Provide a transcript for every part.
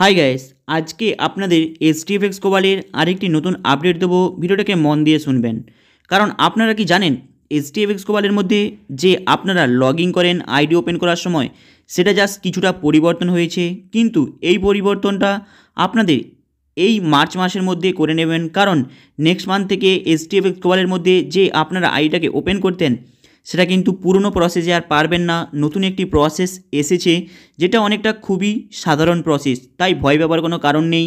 Hi guys, আজকে আপনাদের এসটিএফএক্স কোবালের আরেকটি নতুন আপডেট দেবো। ভিডিওটাকে মন দিয়ে শুনবেন, কারণ আপনারা কি জানেন এসটিএফএক্স কোবালের মধ্যে যে আপনারা লগ ইন করেন আইডি ওপেন করার সময় সেটা জাস্ট কিছুটা পরিবর্তন হয়েছে, কিন্তু এই পরিবর্তনটা আপনাদের এই মার্চ মাসের মধ্যে করে নেবেন, কারণ নেক্সট মান্থ থেকে এসটিএফএক্স কোবালের মধ্যে যে আপনারা আইডিটাকে ওপেন করতেন সেটা কিন্তু পুরনো প্রসেসে আর পারবেন না। নতুন একটি প্রসেস এসেছে যেটা অনেকটা খুবই সাধারণ প্রসেস, তাই ভয় পাবার কোনো কারণ নেই।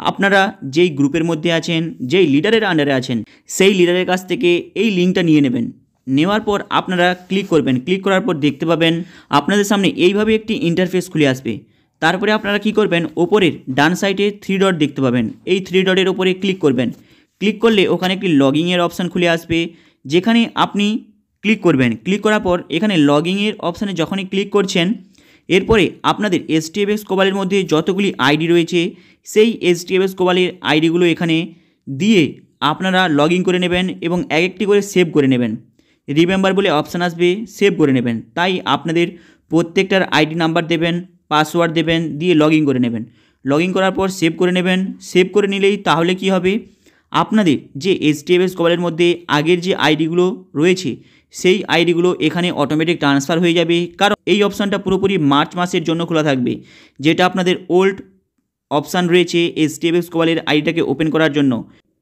আপনারা যেই গ্রুপের মধ্যে আছেন, যেই লিডারের আন্ডারে আছেন, সেই লিডারের কাছ থেকে এই লিঙ্কটা নিয়ে নেবেন। নেওয়ার পর আপনারা ক্লিক করবেন। ক্লিক করার পর দেখতে পাবেন আপনাদের সামনে এইভাবে একটি ইন্টারফেস খুলে আসবে। তারপরে আপনারা কি করবেন, ওপরের ডান সাইডে 3 ডট দেখতে পাবেন, এই 3 ডটের ওপরে ক্লিক করবেন। ক্লিক করলে ওখানে একটি লগইনের অপশান খুলে আসবে, যেখানে আপনি ক্লিক করবেন। ক্লিক করার পর এখানে লগইনের অপশানে যখনই ক্লিক করছেন, এরপরে আপনাদের এসটিএফএক্স কোবালের মধ্যে যতগুলি আইডি রয়েছে সেই এসটিএফএক্স কোবালের আইডিগুলো এখানে দিয়ে আপনারা লগ ইন করে নেবেন এবং এক একটি করে সেভ করে নেবেন। রিমেম্বার বলে অপশান আসবে, সেভ করে নেবেন। তাই আপনাদের প্রত্যেকটার আইডি নাম্বার দেবেন, পাসওয়ার্ড দেবেন, দিয়ে লগ ইন করে নেবেন। লগ ইন করার পর সেভ করে নেবেন। সেভ করে নিলেই তাহলে কি হবে, আপনাদের যে এসটিএফএক্স কোবালের মধ্যে আগের যে আইডিগুলো রয়েছে সেই আইডিগুলো এখানে অটোমেটিক ট্রান্সফার হয়ে যাবে, কারণ এই অপশানটা পুরোপুরি মার্চ মাসের জন্য খোলা থাকবে। যেটা আপনাদের ওল্ড অপশান রয়েছে এসটিএফএক্স কোবালের আইডিটাকে ওপেন করার জন্য,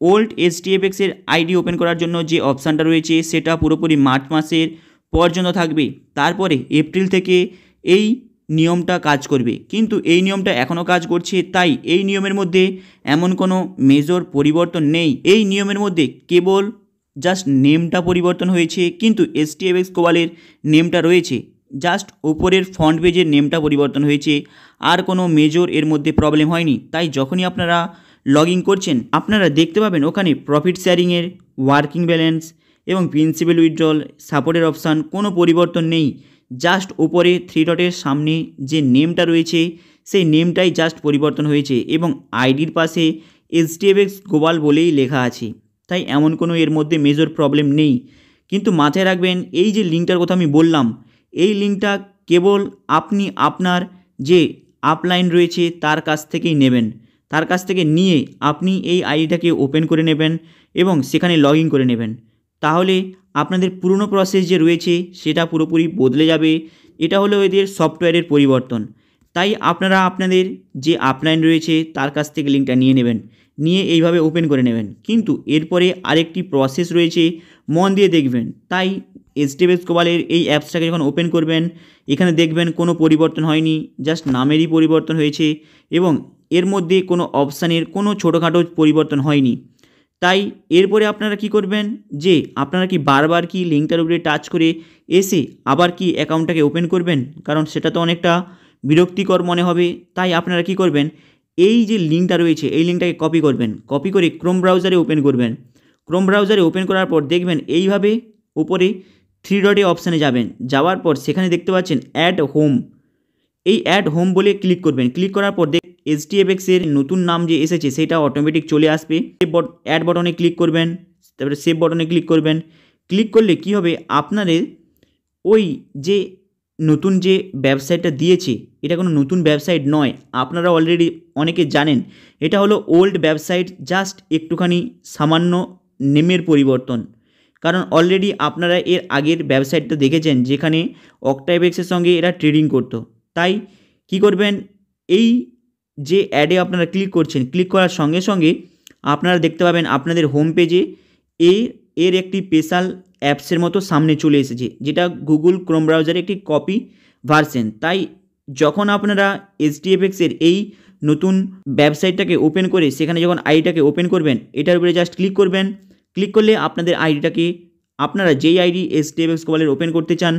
ওল্ড এসটিএফএক্সের আইডি ওপেন করার জন্য যে অপশানটা রয়েছে সেটা পুরোপুরি মার্চ মাসের পর্যন্ত থাকবে। তারপরে এপ্রিল থেকে এই নিয়মটা কাজ করবে, কিন্তু এই নিয়মটা এখনও কাজ করছে। তাই এই নিয়মের মধ্যে এমন কোনো মেজর পরিবর্তন নেই। এই নিয়মের মধ্যে কেবল জাস্ট নেমটা পরিবর্তন হয়েছে, কিন্তু এসটিএফএক্স কোবালের নেমটা রয়েছে, জাস্ট ওপরের ফ্রন্ট পেজের নেমটা পরিবর্তন হয়েছে। আর কোনো মেজর এর মধ্যে প্রবলেম হয়নি। তাই যখনই আপনারা লগ ইন করছেন আপনারা দেখতে পাবেন ওখানে প্রফিট শেয়ারিংয়ের, ওয়ার্কিং ব্যালেন্স এবং প্রিন্সিপাল উইথড্রল সাপোর্টের অপশান কোনো পরিবর্তন নেই। জাস্ট ওপরে 3 ডটের সামনে যে নেমটা রয়েছে সেই নেমটাই জাস্ট পরিবর্তন হয়েছে এবং আইডির পাশে এসটিএফএক্স কোবাল বলেই লেখা আছে। তাই এমন কোনো এর মধ্যে মেজর প্রবলেম নেই। কিন্তু মাথায় রাখবেন, এই যে লিঙ্কটার কথা আমি বললাম, এই লিঙ্কটা কেবল আপনি আপনার যে আপলাইন রয়েছে তার কাছ থেকেই নেবেন। তার কাছ থেকে নিয়ে আপনি এই আইডিটাকে ওপেন করে নেবেন এবং সেখানে লগ ইন করে নেবেন। তাহলে আপনাদের পুরনো প্রসেস যে রয়েছে সেটা পুরোপুরি বদলে যাবে। এটা হলো এদের সফটওয়্যারের পরিবর্তন। তাই আপনারা আপনাদের যে আপলাইন রয়েছে তার কাছ থেকে লিঙ্কটা নিয়ে নেবেন, নিয়ে এইভাবে ওপেন করে নেবেন। কিন্তু এরপরে আরেকটি প্রসেস রয়েছে, মন দিয়ে দেখবেন। তাই এসটিএফএক্স কোবালের এই অ্যাপসটাকে যখন ওপেন করবেন এখানে দেখবেন কোনো পরিবর্তন হয়নি, জাস্ট নামেরই পরিবর্তন হয়েছে এবং এর মধ্যে কোনো অপশানের কোনো ছোটোখাটো পরিবর্তন হয়নি। তাই এরপরে আপনারা কি করবেন, যে আপনারা কি বারবার কি লিঙ্কটার উপরে টাচ করে এসে আবার কি অ্যাকাউন্টটাকে ওপেন করবেন, কারণ সেটা তো অনেকটা বিরক্তিকর মনে হবে। তাই আপনারা কি করবেন, এই যে লিঙ্কটা রয়েছে এই লিঙ্কটাকে কপি করবেন, কপি করে ক্রোম ব্রাউজারে ওপেন করবেন। ক্রোম ব্রাউজারে ওপেন করার পর দেখবেন এইভাবে উপরে 3 ডটে অপশানে যাবেন। যাওয়ার পর সেখানে দেখতে পাচ্ছেন অ্যাড হোম, এই অ্যাড হোম বলে ক্লিক করবেন। ক্লিক করার পর এসটিএফএক্সের নতুন নাম যে এসেছে সেটা অটোমেটিক চলে আসবে। অ্যাড বটনে ক্লিক করবেন, তারপরে সেভ বটনে ক্লিক করবেন। ক্লিক করলে কি হবে, আপনাদের ওই যে নতুন যে ওয়েবসাইটটা দিয়েছে এটা কোনো নতুন ওয়েবসাইট নয়, আপনারা অলরেডি অনেকে জানেন। এটা হলো ওল্ড ওয়েবসাইট, জাস্ট একটুখানি সামান্য নেমের পরিবর্তন। কারণ অলরেডি আপনারা এর আগের ওয়েবসাইটটা দেখেছেন যেখানে অক্টাইবেক্সের সঙ্গে এরা ট্রেডিং করতো। তাই কি করবেন, এই যে অ্যাডে আপনারা ক্লিক করছেন, ক্লিক করার সঙ্গে সঙ্গে আপনারা দেখতে পাবেন আপনাদের হোম পেজে এর একটি স্পেশাল অ্যাপসের মতো সামনে চলে এসেছে, যেটা গুগল ক্রোম ব্রাউজারে একটি কপি ভার্সন। তাই যখন আপনারা এসটিএফএক্সের এই নতুন ওয়েবসাইটটাকে ওপেন করে সেখানে যখন আইডিটাকে ওপেন করবেন, এটার উপরে জাস্ট ক্লিক করবেন। ক্লিক করলে আপনাদের আইডিটাকে, আপনারা যেই আইডি এসটিএফএক্স কোবালের ওপেন করতে চান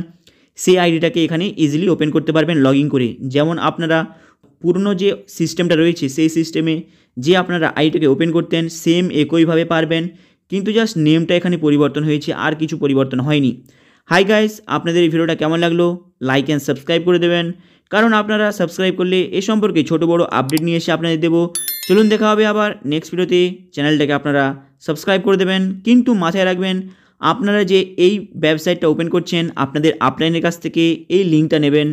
সেই আইডিটাকে এখানে ইজিলি ওপেন করতে পারবেন লগ ইন করে। যেমন আপনারা পুরনো যে সিস্টেমটা রয়েছে সেই সিস্টেমে যে আপনারা আইডিটাকে ওপেন করতেন সেম একইভাবে পারবেন, কিন্তু জাস্ট নেমটা এখানে পরিবর্তন হয়েছে, আর কিছু পরিবর্তন হয়নি। হাই গাইস, আপনাদের এই ভিডিওটা কেমন লাগলো লাইক অ্যান্ড সাবস্ক্রাইব করে দেবেন, কারণ আপনারা সাবস্ক্রাইব করলে এ সম্পর্কে ছোটো বড়ো আপডেট নিয়ে এসে আপনাদের দেবো। চলুন দেখা হবে আবার নেক্সট ভিডিওতে। চ্যানেলটাকে আপনারা সাবস্ক্রাইব করে দেবেন, কিন্তু মাথায় রাখবেন আপনারা যে এই ওয়েবসাইটটা ওপেন করছেন আপনাদের আপলাইনের কাছ থেকে এই লিঙ্কটা নেবেন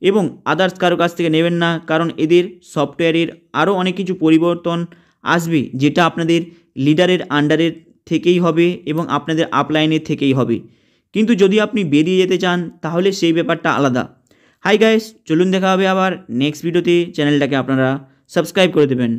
এবং আদার্স কারো কাছ থেকে নেবেন না, কারণ এদের সফটওয়্যারের আরও অনেক কিছু পরিবর্তন আসবে, যেটা আপনাদের লিডারের আন্ডারের থেকেই হবে এবং আপনাদের আপলাইনের থেকেই হবে। কিন্তু যদি আপনি বেরিয়ে যেতে চান তাহলে সেই ব্যাপারটা আলাদা। হাই গাইস, চলুন দেখা হবে আবার নেক্সট ভিডিওতে। চ্যানেলটাকে আপনারা সাবস্ক্রাইব করে দেবেন।